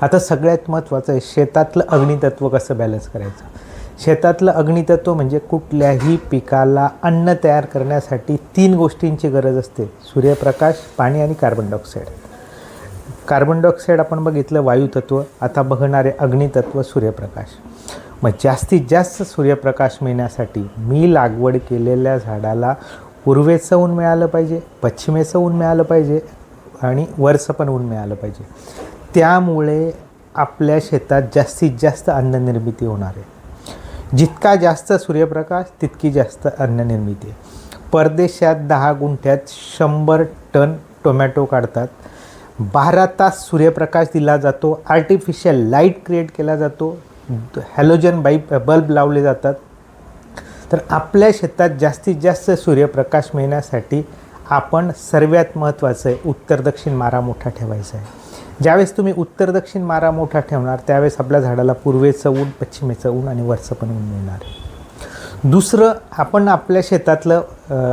आता सगळ्यात महत्त्वाचं आहे शेतातलं अग्नितत्व कसं बॅलन्स करायचं. शेतातलं अग्नितत्व म्हणजे कुठल्याही पिकाला अन्न तयार करण्यासाठी 3 गोष्टींची गरज असते: सूर्यप्रकाश, पाणी आणि कार्बन डायऑक्साईड. कार्बन डायऑक्साईड आपण बघितलं वायुतत्व, आता बघणार आहे अग्नितत्व सूर्यप्रकाश. मग जास्तीत जास्त सूर्यप्रकाश मिळण्यासाठी मी लागवड केलेल्या झाडाला पूर्वेचं ऊन मिळालं पाहिजे, पश्चिमेचं ऊन मिळालं पाहिजे आणि वरचं पण ऊन मिळालं पाहिजे. त्यामुळे आपल्या शेतात जास्तीत जास्त अन्ननिर्मिती होणार आहे. जितका जास्त सूर्यप्रकाश तितकी जास्त अन्ननिर्मिती आहे. परदेशात 10 गुंठ्यात 100 टन टोमॅटो काढतात. 12 तास सूर्यप्रकाश दिला जातो, आर्टिफिशियल लाईट क्रिएट केला जातो, हॅलोजन बल्ब लावले जातात. तर आपल्या शेतात जास्तीत जास्त सूर्यप्रकाश मिळण्यासाठी आपण सर्वात महत्त्वाचं आहे उत्तर दक्षिण मारा मोठा ठेवायचा आहे. ज्यावेळेस तुम्ही उत्तर दक्षिण मारा मोठा ठेवणार त्यावेळेस आपल्या झाडाला पूर्वेचं ऊन, पश्चिमेचं ऊन आणि वरचं पण ऊन मिळणार आहे. दुसरं, आपण आपल्या शेतातलं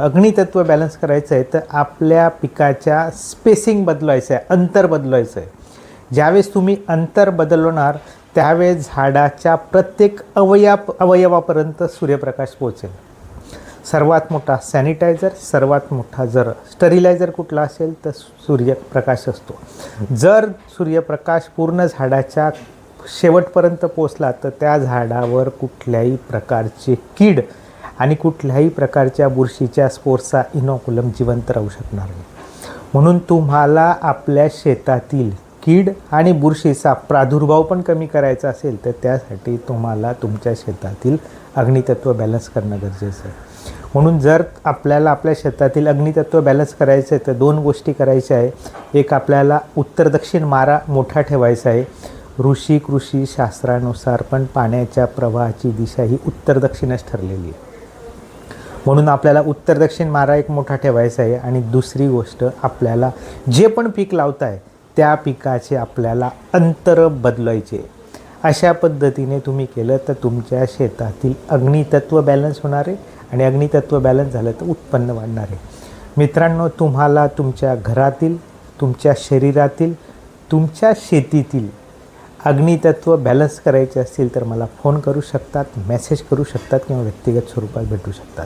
अग्नितत्व बॅलन्स करायचं आहे तर आपल्या पिकाच्या स्पेसिंग बदलवायचं आहे, अंतर बदलवायचं आहे. ज्यावेळेस तुम्ही अंतर बदलवणार त्यावेळेस झाडाच्या प्रत्येक अवयवापर्यंत सूर्यप्रकाश पोहोचेल. सर्वात मोठा सॅनिटायझर, सर्वात मोठा जर स्टरिलायझर कुठला असेल तर सूर्यप्रकाश असतो. जर सूर्यप्रकाश पूर्ण झाडाच्या शेवटपर्यंत पोचला तर त्या झाडावर कुठल्याही प्रकारचे कीड आणि कुठल्याही प्रकारच्या बुरशीच्या स्पोर्सचा इनॉक्युलम जिवंत राहू शकणार नाही. म्हणून तुम्हाला आपल्या शेतातील कीड आणि बुरशीचा प्रादुर्भाव पण कमी करायचा असेल तर त्यासाठी तुम्हाला तुमच्या शेतातील अग्नितत्व बॅलन्स करणं गरजेचं आहे. म्हणून जर आपल्याला आपल्या शेतातील अग्नितत्व बॅलन्स करायचं आहे तर 2 गोष्टी करायच्या आहे. एक, आपल्याला उत्तर दक्षिण मारा मोठा ठेवायचा आहे. कृषी शास्त्रानुसार पण पाण्याच्या प्रवाहाची दिशा ही उत्तर दक्षिणच ठरलेली आहे. म्हणून आपल्याला उत्तर दक्षिण मारा एक मोठा ठेवायचा आहे. आणि दुसरी गोष्ट, आपल्याला जे पण पीक लावताय त्या पिकाचे आपल्याला अंतर बदलायचे. अशा पद्धतीने तुम्ही केलं तर तुमच्या शेतातील अग्नितत्व बॅलन्स होणार आहे आणि अग्नितत्व बॅलन्स झालं तर उत्पन्न वाढणार आहे. मित्रांनो, तुम्हाला तुमच्या घरातील, तुमच्या शरीरातील, तुमच्या शेतीतील अग्नितत्व बॅलन्स करायचे असतील तर मला फोन करू शकतात, मेसेज करू शकतात किंवा व्यक्तिगत स्वरूपात भेटू शकतात.